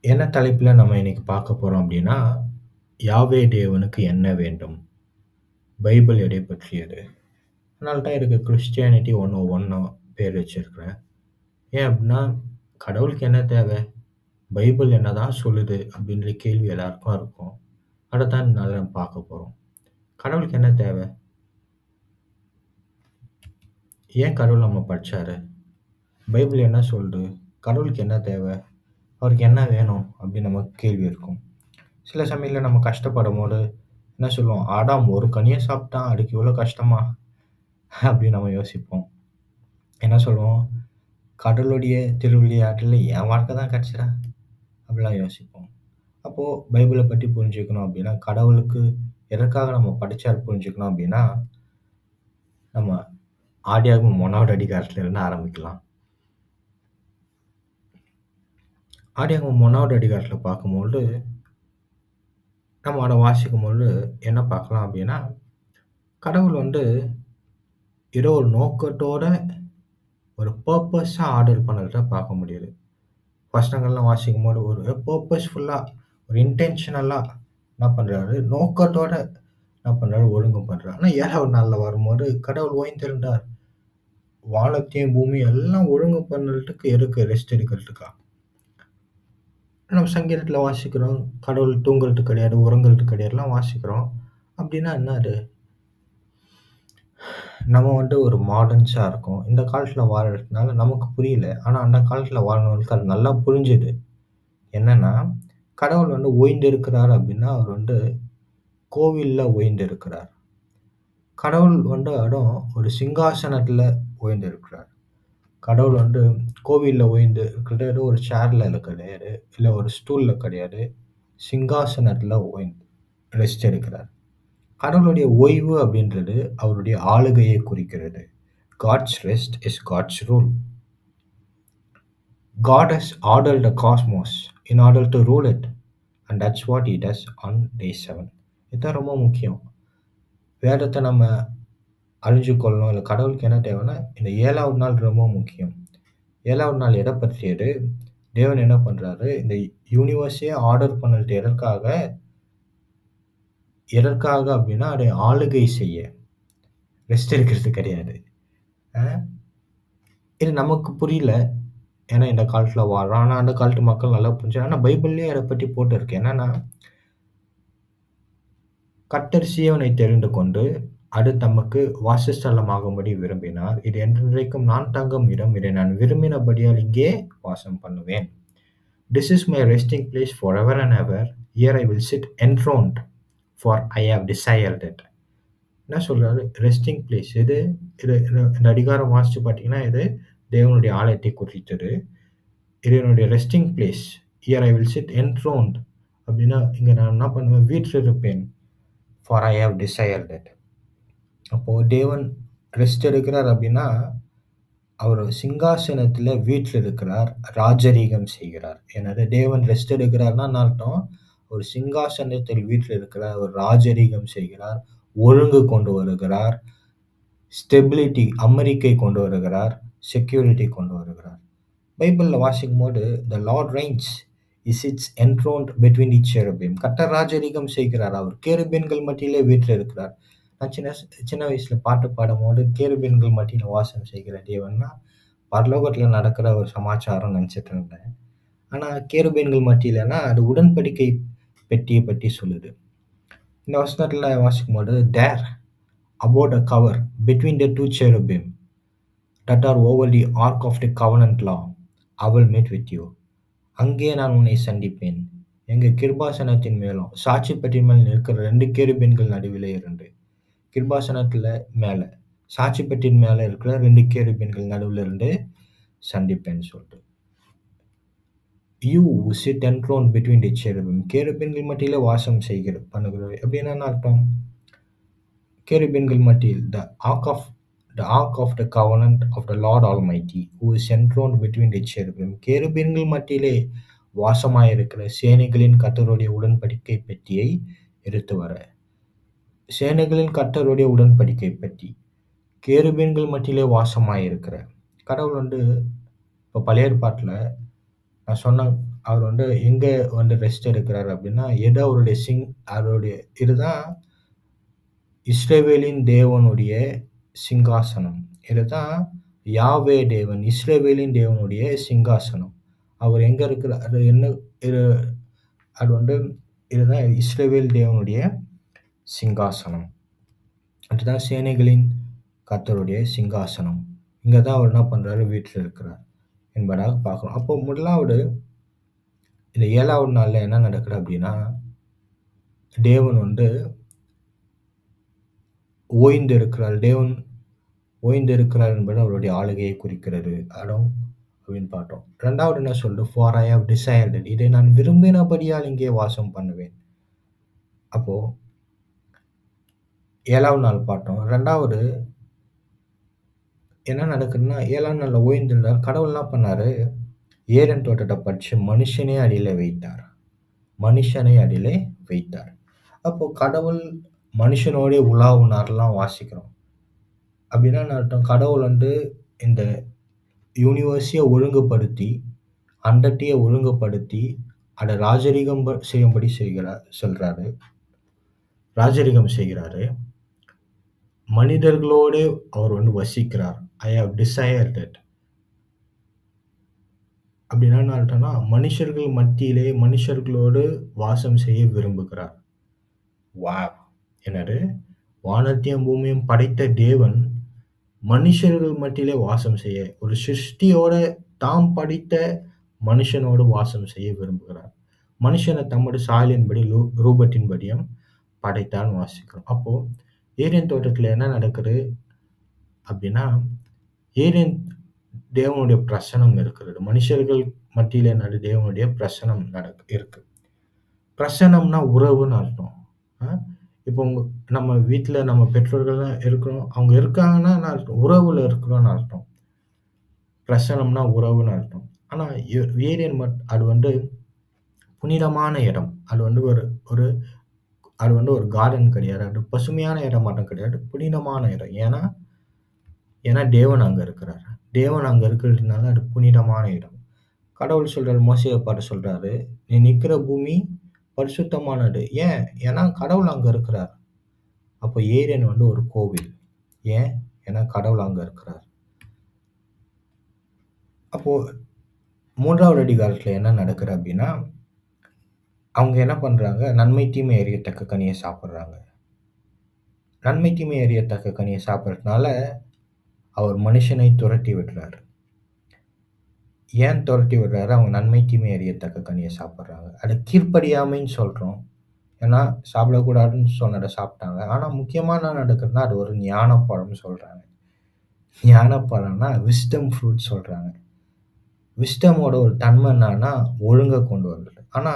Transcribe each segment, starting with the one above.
என்ன தலைப்பில நம்ம இன்னைக்கு பார்க்க போறோம் அப்படின்னா, யாவே தேவனுக்கு என்ன வேண்டும்? பைபிள் எதை பற்றியது? அதனால தான் இதுக்கு கிறிஸ்டியானிட்டி 101 பேர் வச்சிருக்கிறேன். ஏன் அப்படின்னா, கடவுளுக்கு என்ன தேவை? பைபிள் என்னதான் சொல்லுது? அப்படின்ற கேள்வி எல்லாருக்கும் இருக்கும். அதத்தான் இந்நாள்ல நம்ம பார்க்க போறோம். கடவுளுக்கு என்ன தேவை? ஏன் கடவுள் நம்ம படைச்சாரு? பைபிள் என்ன சொல்லுது? கடவுளுக்கு என்ன தேவை? அவருக்கு என்ன வேணும்? அப்படின்னு நமக்கு கேள்வி இருக்கும். சில சமயங்கள்ல நம்ம கஷ்டப்படும்போது என்ன சொல்லுவோம்? "ஆடாம் ஒரு கனிய சாப்பிட்டான். அதுக்கு இவ்வளோ கஷ்டமா?" அப்படின்னு நம்ம யோசிப்போம். என்ன சொல்லுவோம்? "கடவுளுடைய திருவிளையாடல்ல என் வாழ்க்கை தான் கடைசிடா." அப்படிலாம் யோசிப்போம். அப்போ பைபிள பத்தி புரிஞ்சுக்கணும் அப்படின்னா, கடவுளுக்கு எதற்காக நம்ம படைச்சாரு புரிஞ்சுக்கணும் அப்படின்னா, நம்ம ஆதியாகமம் 1வது அதிகாரத்திலிருந்து ஆரம்பிக்கலாம். ஆதியாகமம் 1வது அதிகாரத்தில பார்க்கும்பொழுது, நம்ம அத வாசிக்கும்பொழுது என்ன பார்க்கலாம் அப்படின்னா, கடவுள் ஏதோ ஒரு நோக்கத்தோட ஒரு பர்ப்பஸா ஆர்டர் பண்ணத பார்க்க முடியுது. வசனங்கள்லாம் வாசிக்கும்போது ஒரு பர்ப்பஸ்ஃபுல்லா, ஒரு இன்டென்ஷனலா என்ன பண்றாரு, நோக்கத்தோட என்ன பண்றாரு, ஒழுங்கு பண்றாரு. ஆனா 7வது நாள்ல வரும்போது கடவுள் ஓய்ந்திருந்தார். வானத்தையும், பூமியும் எல்லாம் ஒழுங்கு பண்ணுறதுக்கு எதுக்கு? ரெஸ்ட் எடுக்கிறதுக்கா? நம்ம சங்கீதத்தில வாசிக்கிறோம். கடவுள் தூங்குறது கிடையாது, உறங்குறது கிடையாதுலாம் வாசிக்கிறோம். அப்படின்னா என்ன அது? நம்ம ஒரு மாடர்ன்ஸா இருக்கோம். இந்த காலத்தில வாழறதுனால நமக்கு புரியல. ஆனா அந்த காலத்தில வாழ்ந்தவங்களுக்கு அது நல்லா புரிஞ்சுது. என்னன்னா, கடவுள் ஓய்ந்திருக்கிறார் அப்படின்னா, அவர் கோவில்ல ஓய்ந்திருக்கிறார். கடவுள் அடம் ஒரு சிங்காசனத்தில ஓய்ந்திருக்கிறார். கடவுள் கோவில்ல ஓய்ந்து இருக்கிறது ஒரு சேர்ல கிடையாது. இல்ல ஒரு ஸ்டூல்ல கிடையாது. சிங்காசனத்தில ஓய்ந்து ரெஸ்ட் எடுக்கிறார். கடவுளுடைய ஓய்வு அப்படின்றது அவருடைய ஆளுகையை குறிக்கிறது. God's rest is God's rule. God has ordered the cosmos in order to rule it. And that's what he does on day 7. இதுதான் ரொம்ப முக்கியம். வேதத்த நம்ம அறிஞ்சுக்கொள்ளணும். இல்ல கடவுளுக்கு என்ன தேவைன்னா, இந்த 7வது நாள் ரொம்ப முக்கியம். 7வது நாள் எத பற்றியது? தேவன் என்ன பண்றாரு? இந்த யூனிவர்ஸே ஆர்டர் பண்ணது எதற்காக? எதற்காக அப்படின்னா, அதை ஆளுகை செய்ய. ரெஸ்ட் எடுக்கிறது கிடையாது. அ இது நமக்கு புரியல. ஏன்னா இந்த காலத்துல வாழ்றோம். ஆனா அந்த காலத்து மக்கள் நல்லா புரிஞ்சு ஆனா பைபிள்லயே அத பத்தி போட்டிருக்கு. என்னன்னா, கர்த்தர் சீயோனை தெரிந்து கொண்டு, அது தமக்கு வாசஸ்தலமாகும்படி விரும்பினார். இது என்றென்றைக்கும் நான் தங்கும் இடம். இதை நான் விரும்பினபடியால் இங்கே வாசம் பண்ணுவேன். This is my resting place forever and ever. Here I will sit enthroned, for I have desired it. என்ன சொல்றாரு? ரெஸ்டிங் பிளேஸ் இது இது இது இந்த அதிகாரம் வாசிச்சு பார்த்தீங்கன்னா, இது தேவனுடைய ஆலயத்தை குறித்தது. இது என்னுடைய resting place. Here I will sit enthroned அப்படின்னா, இங்க நான் என்ன பண்ணுவேன்? வீற்றிருப்பேன். For I have desired it. அப்போ தேவன் ரெஸ்ட் எடுக்கிறார் அப்படின்னா, அவர் சிங்காசனத்தில வீற்றிருக்கிறார். ராஜரீகம் செய்கிறார். என்னது? தேவன் ரெஸ்ட் எடுக்கிறார்ன்னா என்ன அர்த்தம்? ஒரு சிங்காசனத்தில் வீற்றிருக்கிறார். ஒரு ராஜரீகம் செய்கிறார். ஒழுங்கு கொண்டு வருகிறார். ஸ்டெபிலிட்டி அமெரிக்கை கொண்டு வருகிறார். செக்யூரிட்டி கொண்டு வருகிறார். பைபிள்ல வாசிக்கும்போது, "the Lord reigns. He sits enthroned between the cherubim." கர்த்தர் ராஜரீகம் செய்கிறார். அவர் கேருபீன்கள் மத்தியிலே வீற்றிருக்கிறார். நான் சின்ன வயசுல பாட்டு பாடும்போது, கேருபீன்கள் மத்தியில வாசம் செய்கிற தேவன்னா, பரலோகத்தில நடக்கிற ஒரு சமாச்சாரம்னு நெனச்சுட்டு இருந்தேன். ஆனா கேருபீன்கள் மத்தியிலன்னா, அது உடன்படிக்கை பெட்டிய பத்தி சொல்லுது. இந்த வசனத்தில வாசிக்கும்போது, "தேர் abode a cover between the two cherubim that are over the ark of the covenant law. I will meet with you." அங்கே நான் உன்னை சந்திப்பேன். எங்க கிருபாசனத்தின் மேலும், சாட்சி பெட்டியின் மேல் நிற்கிற 2 கேருபீன்கள் நடுவிலே இருந்து. கிருபாசனத்தில மேல, சாட்சி பெட்டியின் மேல இருக்கிற 2 கேருபீன்கள் நடுவுல இருந்து சந்திப்பேன்னு சொல்ட்டு. "You sit enthroned between the cherubim." கேருபீன்கள் மத்தியிலே வாசம் பண்ணுகிறவர். அப்படின்னா என்ன அர்த்தம்? கேருபீன்கள் மத்தியில் the ark of the covenant of the Lord Almighty, who is enthroned between the cherubim. கேருபீன்கள் மத்தியிலே வாசமாயிருக்கிற சேனைகளின் கர்த்தருடைய உடன்படிக்கை பெட்டியை எடுத்து வர. சேனைகளின் கர்த்தருடைய உடன்படிக்கை பெட்டி. கேருபீன்கள் மத்தியிலே வாசமாயிருக்கிற கடவுள் இப்ப பழைய ஏற்பாட்டுல நான் சொன்ன அவர் வந்து எங்க வந்து ரெஸ்ட் எடுக்கிறாரு அப்படின்னா, எது அவருடைய அவருடைய இதுதான் இஸ்ரவேலின் தேவனுடைய சிங்காசனம். இதுதான் யாவே தேவன், இஸ்ரவேலின் தேவனுடைய சிங்காசனம். அவர் எங்க இருக்கிறாரு என்ன இது அது வந்து இதுதான் இஸ்ரவேல் தேவனுடைய சிங்காசனம். அதுதான் சேனைகளின் கர்த்தருடைய சிங்காசனம். இங்க தான் அவர் என்ன பண்றாரு? வீற்றில் இருக்கிறார் என்பதாக பார்க்கிறோம். அப்போ முதலாவது இந்த 7வது நாள்ல என்ன நடக்குது அப்படின்னா, தேவன் வந்து ஓய்ந்திருக்கிறார். தேவன் ஓய்ந்திருக்கிறார் என்பது அவருடைய ஆளுகையை குறிக்கிறது. அடம் அப்படின்னு பார்த்தோம். 2வது என்ன சொல்லுது? For I have desired it. இதை நான் விரும்பினபடியால் இங்கே வாசம் பண்ணுவேன். அப்போ 7வது நாள் பார்த்தோம். 2வது என்ன நடக்குதுன்னா, 7ஆம் நாள்ல ஓய்ந்திருந்தார். கடவுள் என்ன பண்ணாரு? ஏதேன் தோட்டத்த பறிச்சு மனுஷனே அதிலே வைத்தார். மனுஷனை அதிலே வைத்தார். அப்போ கடவுள் மனுஷனோடே உலாவுனார்லாம் வாசிக்கிறோம். அப்படின்னா என்ன அர்த்தம்? கடவுள் வந்து இந்த யூனிவர்ஸையே ஒழுங்குபடுத்தி, அண்டத்தையே ஒழுங்குபடுத்தி, அத ராஜரீகம் செய்யும்படி சொல்றாரு. ராஜரீகம் செய்கிறாரு. மனிதர்களோடு அவர் வந்து வசிக்கிறார். ஐ ஹேவ் டிசையர்ட் இட். அப்படின்னா என்ன அர்த்தம்னா, மனுஷர்கள் மத்தியிலே மனுஷர்களோடு வாசம் செய்ய விரும்புகிறார். வாவ்! என்னது? வானத்தையும் பூமியையும் படைத்த தேவன், மனுஷர்கள் மத்தியிலே வாசம் செய்ய, ஒரு சிருஷ்டியோட தாம் படைத்த மனுஷனோடு வாசம் செய்ய விரும்புகிறார். மனுஷனை தம்முடைய சாயலின்படி ரூபத்தின்படியும் படைத்தார்ன்னு வாசிக்கிறோம். அப்போ ஏதேன் தோட்டத்துல என்ன நடக்குது அப்படின்னா, ஏதேன் தேவனுடைய பிரசனம் இருக்கிறது. மனுஷர்கள் மத்தியிலே தேவனுடைய பிரசனம் இருக்கு. பிரசனம்னா உறவுன்னு அர்த்தம். அ இப்போ நம்ம வீட்ல நம்ம பெற்றோர்கள்லாம் இருக்கிறோம். அவங்க இருக்காங்கன்னா என்ன அர்த்தம்? உறவுல இருக்கிறோம்னு அர்த்தம். பிரசனம்னா உறவுன்னு அர்த்தம். ஆனா ஏதேன் அது வந்து புனிதமான இடம். அது வந்து ஒரு ஒரு அது வந்து ஒரு கார்டன் கிடையாது. அது பசுமையான இடம் மட்டும் கிடையாது. புனிதமான இடம். ஏன்னா ஏன்னா தேவன் அங்க இருக்கிறார். தேவன் அங்க இருக்கிறதுனால அது புனிதமான இடம். கடவுள் சொல்றாரு, மோசேய பார்த்து சொல்றாரு, "நீ நிக்கிற பூமி பரிசுத்தமானது." ஏன்? ஏன்னா கடவுள் அங்க இருக்கிறார். அப்போ ஏதேன் வந்து ஒரு கோவில். ஏன்? ஏன்னா கடவுள் அங்க இருக்கிறார். அப்போ 3வது அதிகாரத்துல என்ன நடக்குது அப்படின்னா, அவங்க என்ன பண்றாங்க? நன்மை, தீமை அறியத்தக்க கனிய சாப்பிடுறாங்க. நன்மை, தீமை அறியத்தக்க கனிய சாப்பிடுறதுனால, அவர் மனுஷனை துரத்தி விடுறாரு. ஏன் துரத்தி விடுறாரு? அவங்க நன்மை, தீமை அறியத்தக்க கனிய சாப்பிடுறாங்க. அத கீழ்ப்படியாமைன்னு சொல்றோம். ஏன்னா, சாப்பிடக்கூடாதுன்னு சொன்னத சாப்பிட்டாங்க. ஆனா முக்கியமா என்ன நடக்குதுன்னா, அது ஒரு ஞானப்பழம்னு சொல்றாங்க. ஞானப்பழம்னா விஸ்டம் ஃப்ரூட் சொல்றாங்க. விஸ்டமோட ஒரு தன்மை என்னன்னா, ஒழுங்க கொண்டு வருது. ஆனா,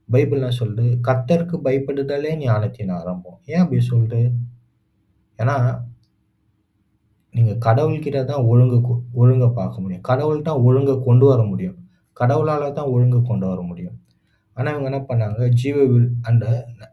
பைபிள் என்ன சொல்லுது? கர்த்தருக்கு பயப்படுதலே ஞானத்தின் ஆரம்பம். ஏன் அப்படி சொல்லுது? ஏன்னா, நீங்க கடவுள்கிட்ட தான் ஒழுங்க பார்க்க முடியும். கடவுள் தான் ஒழுங்க கொண்டு வர முடியும். கடவுளால தான் ஒழுங்க கொண்டு வர முடியும். ஆனா, இவங்க என்ன பண்ணாங்க? அந்த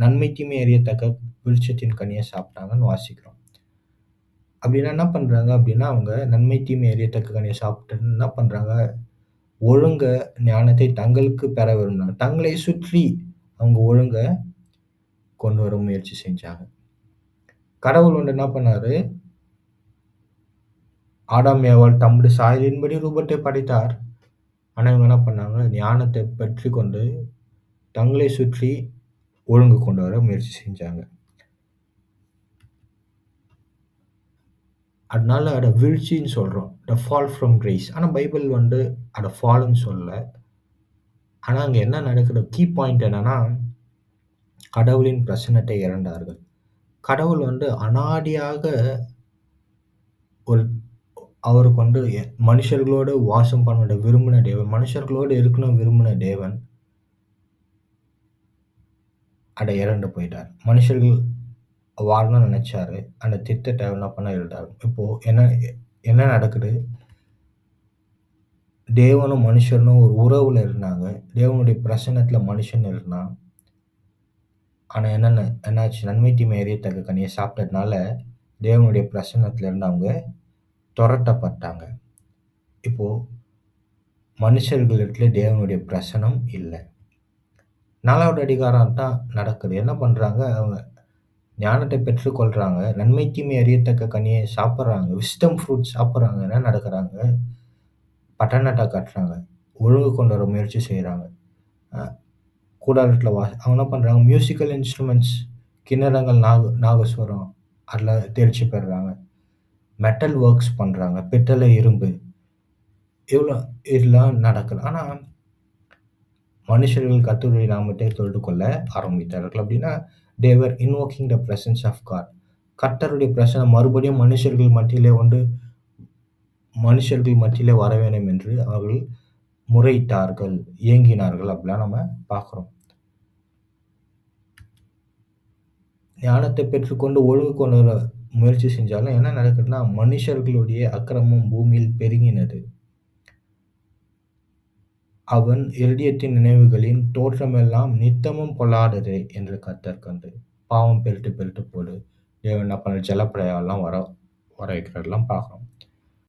நன்மை, தீமை அறியத்தக்க விருட்சத்தின் கனிய சாப்பிட்டாங்கன்னு வாசிக்கிறோம். அப்படின்னா என்ன பண்றாங்க அப்படின்னா, அவங்க நன்மை, தீமை அறியத்தக்க கனிய சாப்பிட்டு என்ன பண்றாங்க? ஒழுங்க ஞானத்தை தங்களுக்கு பெற விரும்பினாங்க. தங்களை சுற்றி அவங்க ஒழுங்க கொண்டு வர முயற்சி செஞ்சாங்க. கடவுள் வந்து என்ன பண்ணாரு? ஆதாம், ஏவாள் தம்முடைய சாயலின்படி ரூபத்தை படைத்தார். ஆனா, இவங்க என்ன பண்ணாங்க? ஞானத்தை பெற்றுக்கொண்டு தங்களை சுற்றி ஒழுங்கு கொண்டு வர முயற்சி செஞ்சாங்க. அதனால அத வீழ்ச்சின்னு சொல்றோம். த ஃபால் ஃப்ரம் கிரேஸ். ஆனா பைபிள் வந்து அத ஃபால்ன்னு சொல்லல. ஆனா அங்க என்ன நடக்குது? கீ பாயிண்ட் என்னன்னா, கடவுளின் பிரசன்னத்தை இழந்தார்கள். கடவுள் வந்து அனாதியாக ஒரு அவருக்கு வந்து மனுஷர்களோடு வாசம் பண்ண விரும்பின தேவன். மனுஷர்களோடு இருக்கணும் விரும்பின தேவன். அத இழந்து போயிட்டார். மனுஷர்கள் வாழணும்னு நெனைச்சாரு. அந்த திட்டத்த என்ன பண்ண எழுதாரு. இப்போ என்ன என்ன நடக்குது? தேவனும் மனுஷனும் ஒரு உறவுல இருந்தாங்க. தேவனுடைய பிரசன்னத்துல மனுஷன் இருந்தான். ஆனா என்னாச்சு? நன்மை, தீமை அறியத்தக்க கனிய சாப்பிட்டதுனால, தேவனுடைய பிரசன்னத்துல இருந்து அவங்க தொரத்தப்பட்டாங்க. இப்போ மனுஷர்களிடத்திலே தேவனுடைய பிரசனம் இல்ல. 4வது அதிகாரம் தான் நடக்குது. என்ன பண்றாங்க, அவங்க ஞானத்த பெற்றுக்கொள்றாங்க. நன்மை, தீமை அறியத்தக்க கனியை சாப்பிடுறாங்க. விஸ்டம் ஃப்ரூட் சாப்பிடுறாங்க. என்ன நடக்குறாங்க? பட்டணத்த கட்டுறாங்க. ஒழுங்கு கொண்டு வர முயற்சி செய்றாங்க. அ கூடாரத்தில அவங்க என்ன பண்றாங்க, மியூசிக்கல் இன்ஸ்ட்ருமெண்ட்ஸ் கின்னரங்கள், நாகஸ்வரம் அதில தேர்ச்சி பெறுறாங்க. மெட்டல் வொர்க்ஸ் பண்றாங்க. பித்தளை, இரும்பு இவ்ளோ இதெல்லாம் நடக்குது. ஆனா, மனுஷர்கள் கர்த்தருடைய நாமத்தை தொழுது கொள்ள ஆரம்பித்தார்கள். அப்படின்னா, they were invoking the presence of God. கர்த்தருடைய பிரசனம் மறுபடியும் மனுஷர்கள் மத்தியிலே வர வேண்டும் என்று அவர்கள் முறையிட்டார்கள், ஏங்கினார்கள் அப்படிலாம் நம்ம பார்க்கிறோம். ஞானத்தை பெற்றுக்கொண்டு ஒழுங்கு கொண்டு வர முயற்சி செஞ்சாலும் என்ன நடக்குதுன்னா, மனுஷர்களுடைய அக்கிரமம் பூமியில் பெருகினது. அவன் இருதயத்தின் நினைவுகளின் தோற்றமெல்லாம் நித்தமும் பொல்லாததே என்று கர்த்தர் கண்டு. பாவம் பெருட்டு பெருட்டு போது, தேவன் என்ன பண்ணாரு, ஜலப்பிரளயம்லாம் வர வர வைக்கிறதெல்லாம் பார்க்கிறோம்.